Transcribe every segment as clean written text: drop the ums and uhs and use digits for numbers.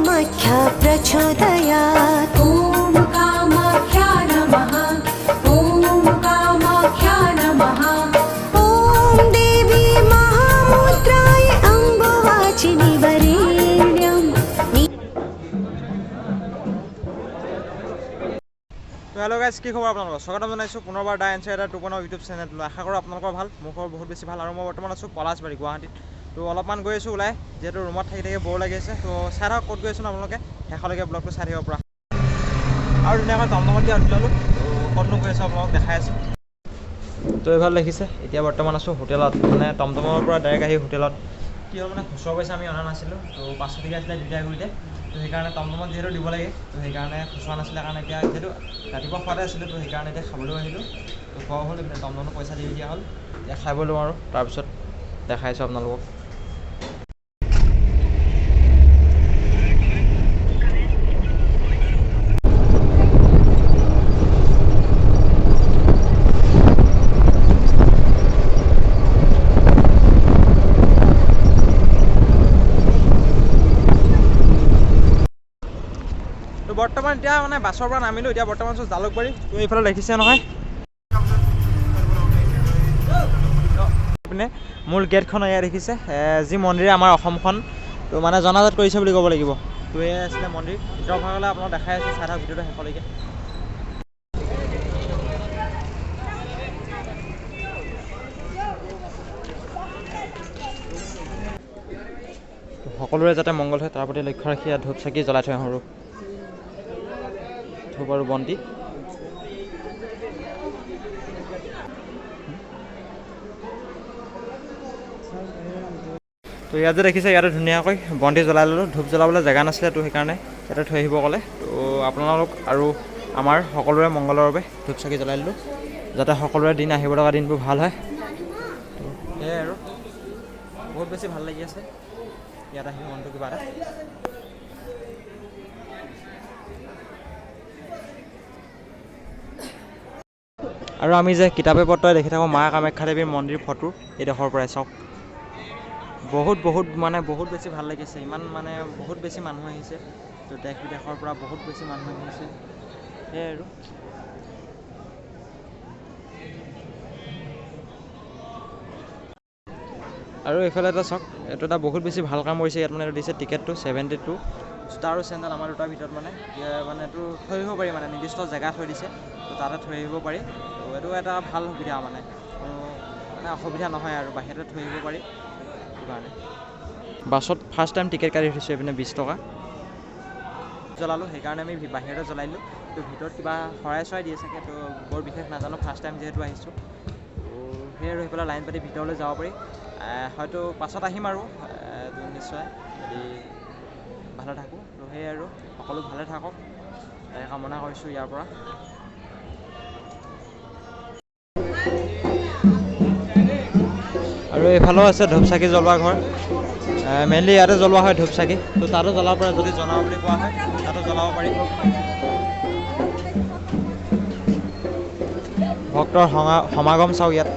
कामाख्या प्रचोदयात् ॐ कामाख्या नमः ॐ कामाख्या नमः ॐ देवी महामुद्राय अम्बुवाचिनि वरेण्यम्। हेलो गाइस, কি খবৰ আপোনালোকৰ? স্বাগতম জনাইছোঁ পুনৰবাৰ দা এনচাৰ এটা 2.0 ইউটিউব চেনেললৈ। আশা কৰোঁ আপোনালোকৰ ভাল, মোৰ খবৰ বহুত বেছি ভাল। আৰু মই বৰ্তমান আছোঁ পলাশবাৰী, গুৱাহাটীত। তো অলপমান গৈ আছোঁ ওলাই, যিহেতু ৰুমত থাকি বৰ লাগি আছে। তো চাই থাকক ক'ত গৈ আছোঁ আপোনালোকে, শেষলৈকে ব্লগটো চাই থাকিব পৰা। আৰু ধুনীয়াকৈ টমটমত দিয়া উঠিলালোঁ। তো ক'তনো গৈ আছোঁ আপোনালোকক দেখাই আছোঁ। তো এইফালে দেখিছে, এতিয়া বৰ্তমান আছোঁ হোটেলত। মানে টমটমৰ পৰা ডাইৰেক্ট আহি হোটেলত কি হ'ল, মানে খুচুৰা পইচা আমি অনা নাছিলোঁ। তো 500 টকীয়া আছিলে দুইটা ঘূৰিতে। তো সেইকাৰণে টমটমত যিহেতু দিব লাগে, তো সেইকাৰণে খুচুৰা নাছিলে কাৰণে এতিয়া যিহেতু ৰাতিপুৱা খোৱাতে আছিলোঁ, তো সেইকাৰণে এতিয়া খাবলৈ আহিলোঁ। তো খোৱা হ'ল, এইপিনে টমটমত পইচা দি দিয়া হ'ল। এতিয়া খাই বৈ লওঁ আৰু তাৰপিছত দেখাইছোঁ আপোনালোকক। তো বৰ্তমান এতিয়া মানে বাছৰ পৰা নামিলোঁ, এতিয়া বৰ্তমান আছোঁ জালুকবাৰী। তো এইফালে দেখিছে নহয়, পিনে মূল গেটখন এয়া দেখিছে, যি মন্দিৰে আমাৰ অসমখন তো মানে জনাজাত কৰিছে বুলি ক'ব লাগিব। তো এয়া আছিলে মন্দিৰ। ভিতৰৰ ভাগলৈ আপোনাক দেখাই আছোঁ, চাই থাকক ভিডিঅ'টো শেষলৈকে। সকলোৰে যাতে মংগল হয় তাৰ প্ৰতি লক্ষ্য ৰাখি ইয়াত ধূপ চাকি জ্বলাই থৈ আহোঁ। ধূপ আৰু বন্তি। তো ইয়াত যে দেখিছে, ইয়াতে ধুনীয়াকৈ বন্তি জ্বলাই ল'লোঁ। ধূপ জ্বলাবলৈ জেগা নাছিলে, তো সেইকাৰণে ইয়াতে থৈ আহিব ক'লে। তো আপোনালোক আৰু আমাৰ সকলোৰে মংগলৰ বাবে ধূপ চাকি জ্বলাই দিলোঁ, যাতে সকলোৰে দিন আহিব লগা দিনবোৰ ভাল হয়। তো সেয়াই আৰু বহুত বেছি ভাল লাগি আছে ইয়াত আহি, মনটো কিবা এটা। আৰু আমি যে কিতাপে পত্ৰই দেখি থাকোঁ মা কামাখ্যা দেৱীৰ মন্দিৰ ফটো, এইডোখৰ পৰাই চাওক। বহুত বেছি ভাল লাগিছে। ইমান মানে বহুত বেছি মানুহ আহিছে। তো দেশ বিদেশৰ পৰা বহুত বেছি মানুহ আহিছে, সেয়াই আৰু। আৰু এইফালে এটা চাওক, এইটো এটা বহুত বেছি ভাল কাম কৰিছে। ইয়াত মানে এইটো দিছে টিকেটটো 72, জোতা আৰু চেণ্ডেল আমাৰ দুটাৰ ভিতৰত মানে এইটো থৈ আহিব পাৰি, মানে নিৰ্দিষ্ট জেগা থৈ দিছে। তো তাতে থৈ আহিব পাৰি। তো এইটো এটা ভাল সুবিধা, মানে কোনো মানে অসুবিধা নহয় আৰু বাহিৰতে থৈ আহিব পাৰি। সেইটো কাৰণে বাছত ফাৰ্ষ্ট টাইম টিকেট কাটি উঠিছোঁ, এইপিনে 20 টকা জ্বলালোঁ। সেইকাৰণে আমি বাহিৰতে জ্বলাই দিলোঁ। তো ভিতৰত কিবা শৰাই চৰাই দিয়ে চাগে, তো বৰ বিশেষ নাজানো, ফাৰ্ষ্ট টাইম যিহেতু আহিছোঁ। তো সেই আৰু সেইফালে লাইন পাতি ভিতৰলৈ যাব পাৰি। হয়তো পাছত আহিম আৰু নিশ্চয়, যদি ভালে থাকোঁ। তো সেয়াই আৰু, সকলো ভালে থাকক তাকে কামনা কৰিছোঁ ইয়াৰ পৰা। আৰু এইফালেও আছে ধূপ চাকি জ্বলোৱা ঘৰ। মেইনলি ইয়াতে জ্বলোৱা হয় ধূপ চাকি। তো তাতো জ্বলাব পাৰে, যদি জনাব বুলি কোৱা হয় তাতো জ্বলাব পাৰি। ভক্তৰ সমাগম চাওক ইয়াত।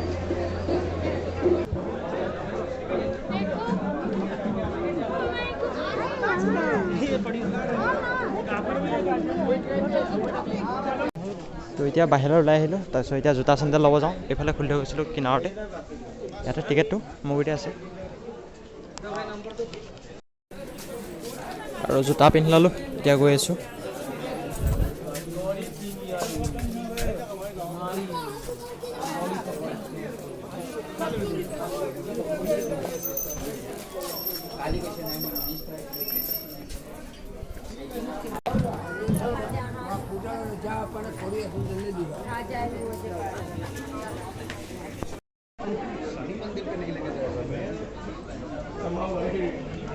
তো এতিয়া বাহিৰলৈ ওলাই আহিলোঁ, তাৰপিছত এতিয়া জোতা চেণ্ডেল ল'ব যাওঁ। এইফালে খুলি থৈ গৈছিলোঁ কিনাৰতে, ইয়াতে টিকেটটো মোৰ গুৰিতে আছে। আৰু জোতা পিন্ধি ল'লোঁ, এতিয়া গৈ আছোঁ।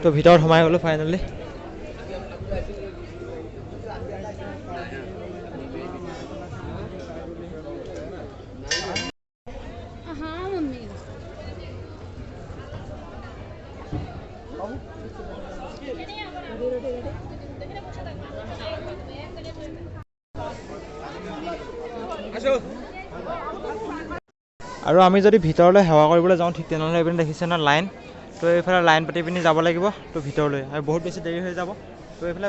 তো ভিতৰত সোমাই গ'লোঁ ফাইনেলি। আৰু আমি যদি ভিতৰলৈ সেৱা কৰিবলৈ যাওঁ, ঠিক তেনেহ'লে এইপিনে দেখিছে ন লাইন। তো এইফালে লাইন পাতি পিনি যাব লাগিব তো ভিতৰলৈ, আৰু বহুত বেছি দেৰি হৈ যাব। তো এইফালে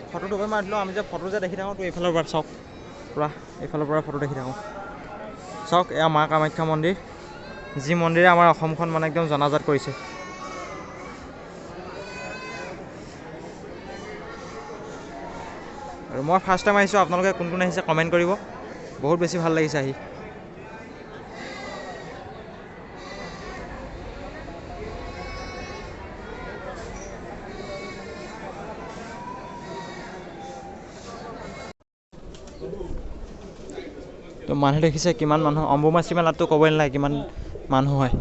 ফটো দুবাৰ মাৰি দিলোঁ আমি যে ফটো যে দেখি থাকোঁ তো এইফালৰ পৰা চাওক পূৰা এইফালৰ পৰা ফটো দেখি থাকোঁ চাওক এয়া মা কামাখ্যা মন্দিৰ যি মন্দিৰে আমাৰ অসমখন মানে একদম জনাজাত কৰিছে আৰু মই ফাৰ্ষ্ট টাইম আহিছোঁ আপোনালোকে কোন কোন আহিছে কমেণ্ট কৰিব বহুত বেছি ভাল লাগিছে আহি তো মানুহ দেখিছে কিমান মানুহ অম্বুবাচী মেলাততো ক'বই নালাগে কিমান মানুহ হয়